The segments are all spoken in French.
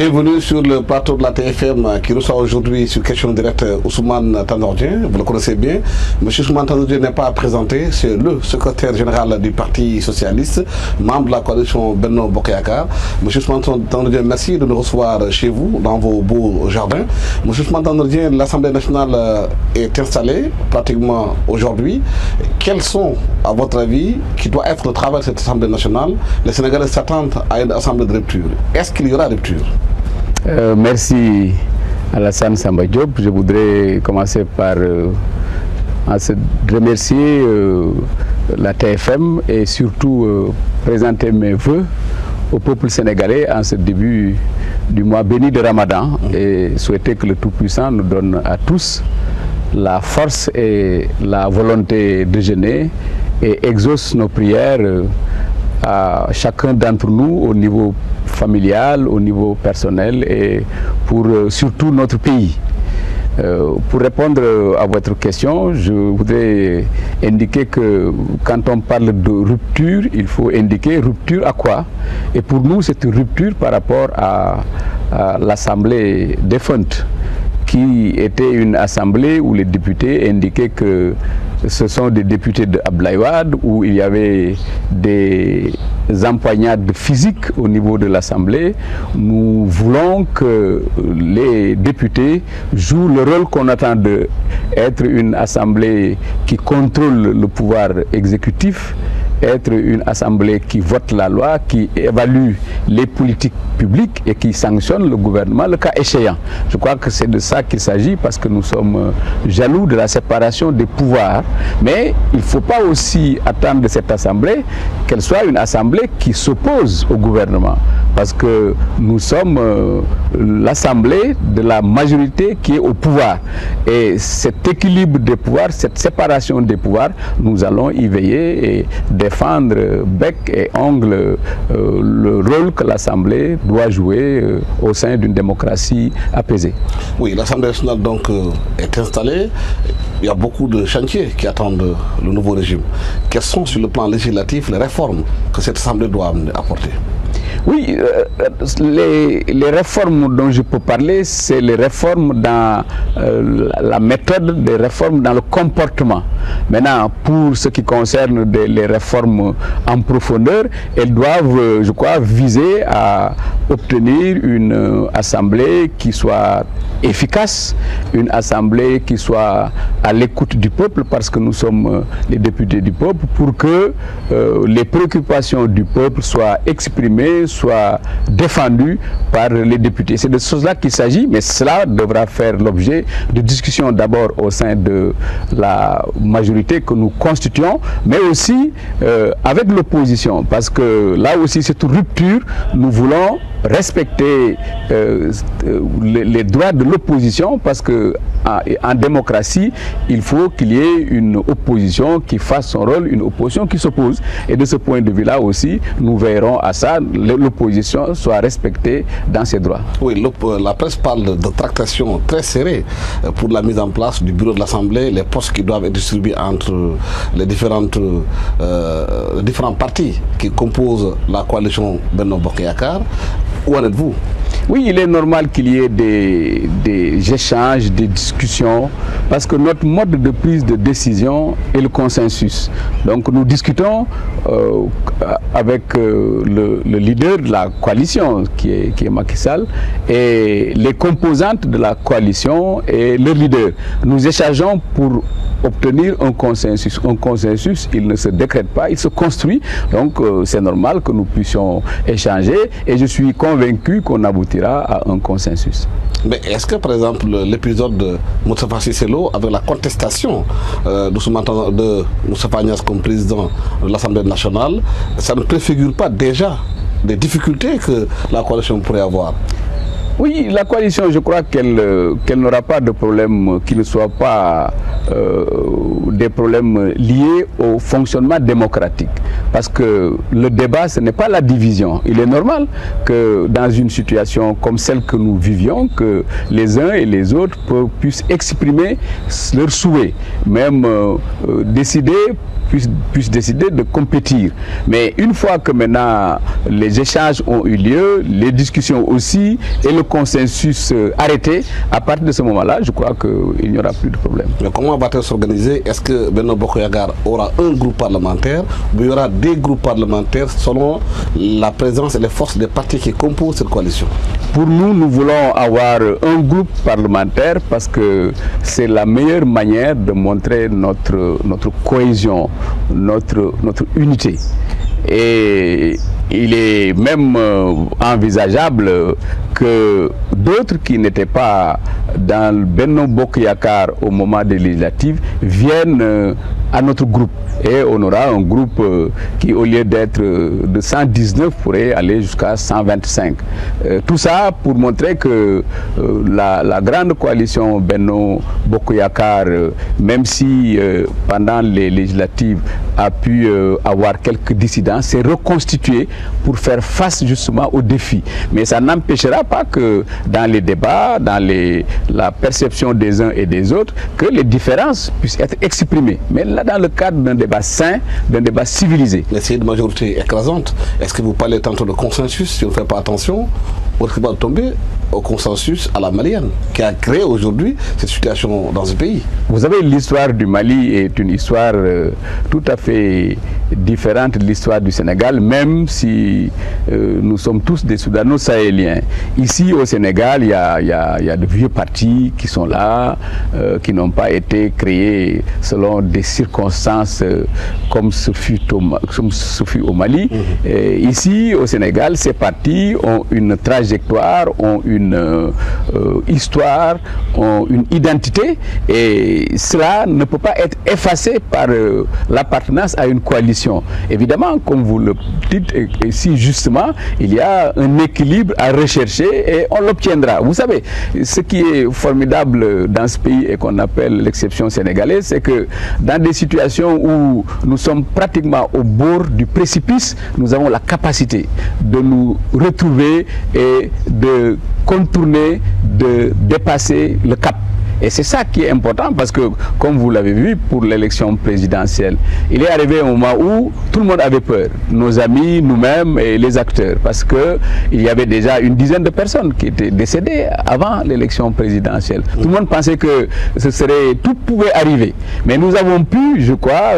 Bienvenue sur le plateau de la TFM qui reçoit aujourd'hui sur Question Directe Ousmane Tanor Dieng. Vous le connaissez bien. Monsieur Ousmane Tanor Dieng n'est pas à présenter, c'est le secrétaire général du Parti Socialiste, membre de la coalition Benno Bokk Yakaar. Monsieur Ousmane Tanor Dieng, merci de nous recevoir chez vous, dans vos beaux jardins. Monsieur Ousmane Tanor Dieng, l'Assemblée nationale est installée pratiquement aujourd'hui. Quels sont, à votre avis, qui doit être le travail de cette Assemblée nationale? Les Sénégalais s'attendent à une Assemblée de rupture. Est-ce qu'il y aura rupture? Merci Alassane Samba Diop. Je voudrais commencer par remercier la TFM et surtout présenter mes vœux au peuple sénégalais en ce début du mois béni de Ramadan et souhaiter que le Tout-Puissant nous donne à tous la force et la volonté de jeûner et exauce nos prières à chacun d'entre nous au niveau familial, au niveau personnel et pour surtout notre pays. Pour répondre à votre question, je voudrais indiquer que quand on parle de rupture, il faut indiquer rupture à quoi? Et pour nous, c'est une rupture par rapport à l'Assemblée défunte, qui était une assemblée où les députés indiquaient que ce sont des députés de Abdoulaye Wade, où il y avait des empoignades physiques au niveau de l'Assemblée. Nous voulons que les députés jouent le rôle qu'on attend d'être une assemblée qui contrôle le pouvoir exécutif, être une assemblée qui vote la loi, qui évalue les politiques publiques et qui sanctionne le gouvernement le cas échéant. Je crois que c'est de ça qu'il s'agit parce que nous sommes jaloux de la séparation des pouvoirs. Mais il ne faut pas aussi attendre de cette assemblée qu'elle soit une assemblée qui s'oppose au gouvernement. Parce que nous sommes l'assemblée de la majorité qui est au pouvoir. Et cet équilibre des pouvoirs, cette séparation des pouvoirs, nous allons y veiller et défendre bec et ongle le rôle que l'Assemblée doit jouer au sein d'une démocratie apaisée. Oui, l'Assemblée nationale donc est installée. Il y a beaucoup de chantiers qui attendent le nouveau régime. Quelles sont sur le plan législatif les réformes que cette Assemblée doit apporter? Oui, les réformes dont je peux parler, c'est les réformes dans la méthode, des réformes dans le comportement. Maintenant, pour ce qui concerne les réformes en profondeur, elles doivent, je crois, viser à obtenir une assemblée qui soit efficace, une assemblée qui soit à l'écoute du peuple, parce que nous sommes les députés du peuple, pour que les préoccupations du peuple soient exprimées, soient défendues par les députés. C'est de cela qu'il s'agit, mais cela devra faire l'objet de discussions d'abord au sein de la majorité que nous constituons, mais aussi avec l'opposition, parce que là aussi c'est une rupture. Nous voulons respecter les droits de l'opposition, parce que en démocratie, il faut qu'il y ait une opposition qui fasse son rôle, une opposition qui s'oppose. Et de ce point de vue-là aussi, nous veillerons à ça, l'opposition soit respectée dans ses droits. Oui, la presse parle de tractations très serrées pour la mise en place du bureau de l'Assemblée, les postes qui doivent être distribués entre les différents partis qui composent la coalition Benno Bokk Yakaar. Où en êtes-vous? Oui, il est normal qu'il y ait des échanges, des discussions, parce que notre mode de prise de décision est le consensus. Donc nous discutons avec le leader de la coalition, qui est Macky Sall, et les composantes de la coalition et le leader. Nous échangeons pour obtenir un consensus. Un consensus, il ne se décrète pas, il se construit. Donc c'est normal que nous puissions échanger et je suis convaincu qu'on aboutira à un consensus. Mais est-ce que par exemple l'épisode de Moustapha Cissé Lo avec la contestation de Moustapha Niasse comme président de l'Assemblée nationale, ça ne préfigure pas déjà des difficultés que la coalition pourrait avoir? Oui, la coalition, je crois qu'elle n'aura pas de problème qui ne soit pas des problèmes liés au fonctionnement démocratique. Parce que le débat, ce n'est pas la division. Il est normal que dans une situation comme celle que nous vivions, que les uns et les autres puissent exprimer leurs souhaits, même puissent décider de compétir. Mais une fois que maintenant les échanges ont eu lieu, les discussions aussi, et le consensus arrêté, à partir de ce moment-là, je crois qu'il n'y aura plus de problème. Mais comment va-t-elle s'organiser? Est-ce que Benno Bokk Yakaar aura un groupe parlementaire ou il y aura des groupes parlementaires selon la présence et les forces des partis qui composent cette coalition? Pour nous, nous voulons avoir un groupe parlementaire parce que c'est la meilleure manière de montrer notre cohésion, notre unité. Et il est même envisageable que d'autres qui n'étaient pas dans le Benno Bokk Yakaar au moment des législatives viennent à notre groupe. Et on aura un groupe qui, au lieu d'être de 119, pourrait aller jusqu'à 125. Tout ça pour montrer que la grande coalition Benno Bokk Yakaar, même si pendant les législatives a pu avoir quelques dissidents, s'est reconstituée pour faire face justement aux défis. Mais ça n'empêchera pas que dans les débats, dans la perception des uns et des autres, que les différences puissent être exprimées. Mais là, dans le cadre d'un débat sain, d'un débat civilisé. Mais c'est une majorité écrasante. Est-ce que vous parlez tantôt de consensus? Si on ne fait pas attention, on risque de tomber au consensus à la malienne, qui a créé aujourd'hui cette situation dans ce pays. Vous savez, l'histoire du Mali est une histoire tout à fait différente de l'histoire du Sénégal, même si nous sommes tous des Soudano-Sahéliens. Ici, au Sénégal, il y a de vieux partis qui sont là, qui n'ont pas été créés selon des circonstances comme ce fut au Mali. Et ici, au Sénégal, ces partis ont une trajectoire, ont une histoire, ont une identité, et cela ne peut pas être effacé par l'appartenance à une coalition. Évidemment, comme vous le dites, et si justement, il y a un équilibre à rechercher et on l'obtiendra. Vous savez, ce qui est formidable dans ce pays et qu'on appelle l'exception sénégalaise, c'est que dans des situations où nous sommes pratiquement au bord du précipice, nous avons la capacité de nous retrouver et de contourner, de dépasser le cap. Et c'est ça qui est important parce que, comme vous l'avez vu pour l'élection présidentielle, il est arrivé un moment où tout le monde avait peur, nos amis, nous-mêmes et les acteurs, parce qu'il y avait déjà une dizaine de personnes qui étaient décédées avant l'élection présidentielle. Tout le monde pensait que tout pouvait arriver. Mais nous avons pu, je crois,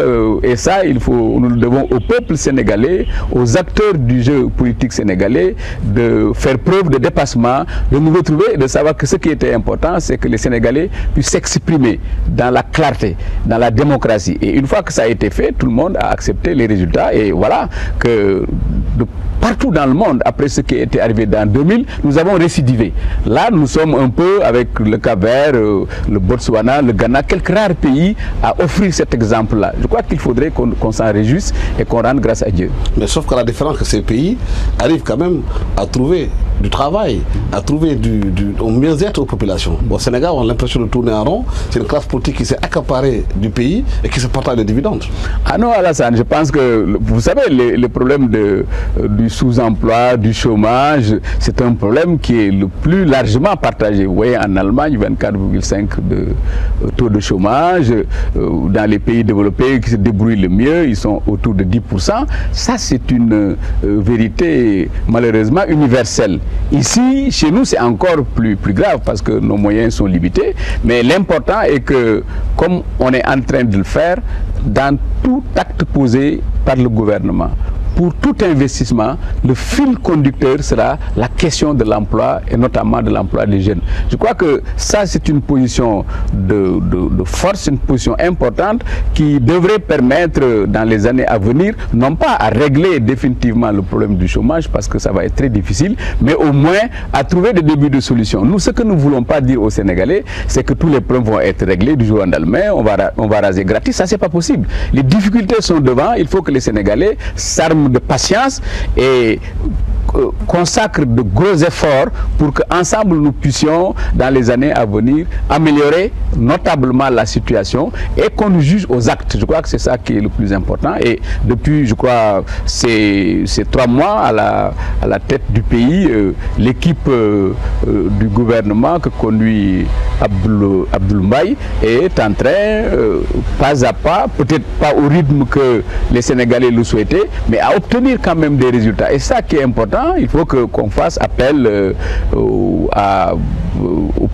et ça, nous le devons au peuple sénégalais, aux acteurs du jeu politique sénégalais, de faire preuve de dépassement, de nous retrouver et de savoir que ce qui était important, c'est que les Sénégalais puissent s'exprimer dans la clarté, dans la démocratie. Et une fois que ça a été fait, tout le monde a accepté les résultats. Et voilà que partout dans le monde, après ce qui était arrivé dans 2000, nous avons récidivé. Là, nous sommes un peu avec le Cap-Vert, le Botswana, le Ghana, quelques rares pays à offrir cet exemple-là. Je crois qu'il faudrait qu'on s'en réjouisse et qu'on rende grâce à Dieu. Mais sauf que la différence, que ces pays arrivent quand même à trouver du travail, à trouver au mieux-être aux populations. Au Sénégal, on a l'impression de tourner en rond. C'est une classe politique qui s'est accaparée du pays et qui se partage les dividendes. Ah non, Alassane, je pense que, vous savez, le problème du sous-emploi, du chômage, c'est un problème qui est le plus largement partagé. Vous voyez, en Allemagne, 24,5 de taux de chômage. Dans les pays développés qui se débrouillent le mieux, ils sont autour de 10%. Ça, c'est une vérité malheureusement universelle. Ici, chez nous, c'est encore plus grave parce que nos moyens sont limités. Mais l'important est que, comme on est en train de le faire, dans tout acte posé par le gouvernement, pour tout investissement, le fil conducteur sera la question de l'emploi et notamment de l'emploi des jeunes. Je crois que ça, c'est une position de force, une position importante qui devrait permettre dans les années à venir, non pas à régler définitivement le problème du chômage parce que ça va être très difficile, mais au moins à trouver des débuts de solutions. Nous, ce que nous ne voulons pas dire aux Sénégalais, c'est que tous les problèmes vont être réglés du jour au lendemain, on va raser gratis, ça c'est pas possible. Les difficultés sont devant, il faut que les Sénégalais s'arment de patience et consacre de gros efforts pour qu'ensemble nous puissions, dans les années à venir, améliorer notablement la situation et qu'on nous juge aux actes. Je crois que c'est ça qui est le plus important. Et depuis, je crois, ces 3 mois à la tête du pays, l'équipe du gouvernement que conduit Abdoul Mbaye est en train, pas à pas, peut-être pas au rythme que les Sénégalais le souhaitaient, mais à obtenir quand même des résultats. Et ça qui est important, il faut qu'on fasse appel au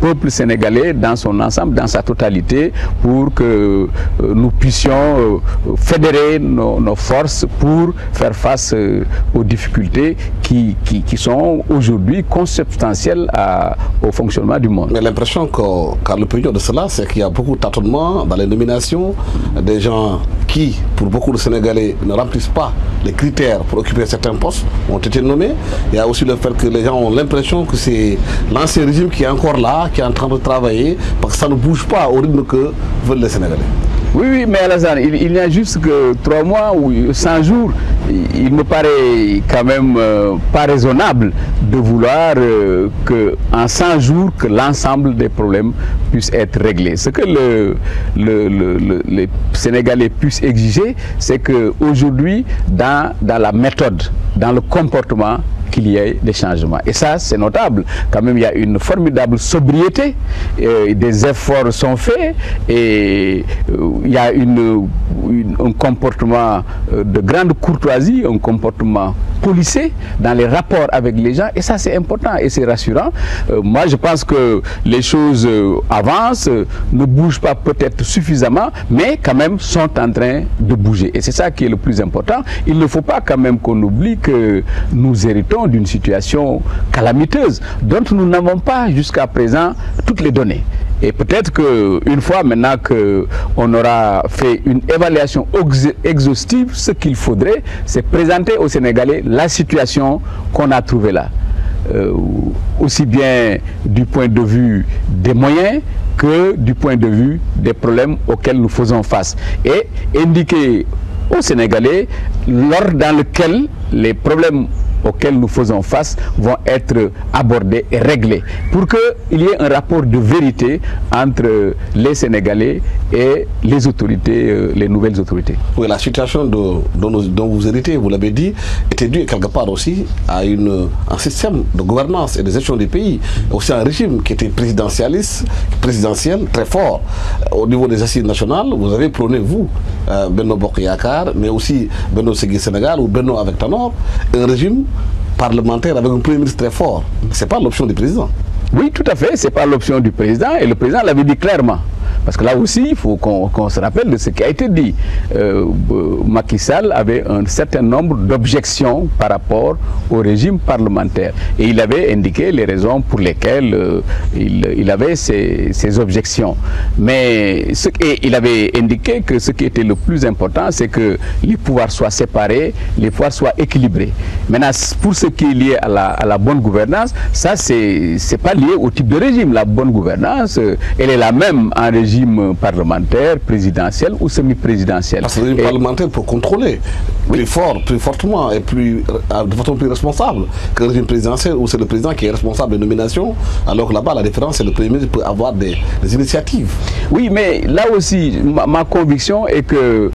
peuple sénégalais dans son ensemble, dans sa totalité, pour que nous puissions fédérer nos forces pour faire face aux difficultés qui sont aujourd'hui consubstantielles au fonctionnement du monde. Mais l'impression qu'a l'opinion de cela, c'est qu'il y a beaucoup de tâtonnements dans les nominations, des gens qui, pour beaucoup de Sénégalais, ne remplissent pas les critères pour occuper certains postes, ont été nommés. Il y a aussi le fait que les gens ont l'impression que c'est l'ancien régime qui est encore là, qui est en train de travailler, parce que ça ne bouge pas au rythme que veulent les Sénégalais. Oui, mais Alassane, il n'y a juste que 3 mois ou 100 jours. Il me paraît quand même pas raisonnable de vouloir qu'en 100 jours, que l'ensemble des problèmes puissent être réglés. Ce que les Sénégalais puissent exiger, c'est qu'aujourd'hui, dans la méthode, dans le comportement, qu'il y ait des changements. Et ça, c'est notable. Quand même, il y a une formidable sobriété, des efforts sont faits et il y a un comportement de grande courtoisie, un comportement policé dans les rapports avec les gens, et ça, c'est important et c'est rassurant. Moi, je pense que les choses avancent, ne bougent pas peut-être suffisamment, mais quand même sont en train de bouger. Et c'est ça qui est le plus important. Il ne faut pas quand même qu'on oublie que nous héritons d'une situation calamiteuse dont nous n'avons pas jusqu'à présent toutes les données. Et peut-être qu'une fois maintenant qu'on aura fait une évaluation exhaustive, ce qu'il faudrait, c'est présenter aux Sénégalais la situation qu'on a trouvée là. Aussi bien du point de vue des moyens que du point de vue des problèmes auxquels nous faisons face. Et indiquer aux Sénégalais l'ordre dans lequel les problèmes auxquels nous faisons face vont être abordés et réglés pour qu'il y ait un rapport de vérité entre les Sénégalais et les autorités, les nouvelles autorités. Oui, la situation dont vous héritez, vous l'avez dit, était due quelque part aussi à un système de gouvernance et de gestion du pays, aussi un régime qui était présidentiel, très fort. Au niveau des assises nationales, vous avez prôné, vous, Benno Bokk Yakaar, mais aussi Benno Siggil Sénégal ou Benno avec Tanor, un régime parlementaire avec un premier ministre très fort. Ce n'est pas l'option du président. Oui, tout à fait, ce n'est pas l'option du président et le président l'avait dit clairement. Parce que là aussi, il faut qu'on se rappelle de ce qui a été dit. Macky Sall avait un certain nombre d'objections par rapport au régime parlementaire. Et il avait indiqué les raisons pour lesquelles il avait ces objections. Mais il avait indiqué que ce qui était le plus important, c'est que les pouvoirs soient séparés, les pouvoirs soient équilibrés. Maintenant, pour ce qui est lié à la bonne gouvernance, ça, c'est pas lié au type de régime. La bonne gouvernance, elle est la même en régime parlementaire, présidentiel ou semi-présidentiel. Parce que le régime parlementaire pour contrôler plus fort, plus fortement et de façon plus responsable que le régime présidentiel où c'est le président qui est responsable des nominations, alors que là-bas la différence c'est le premier ministre peut avoir des initiatives. Oui, mais là aussi ma conviction est que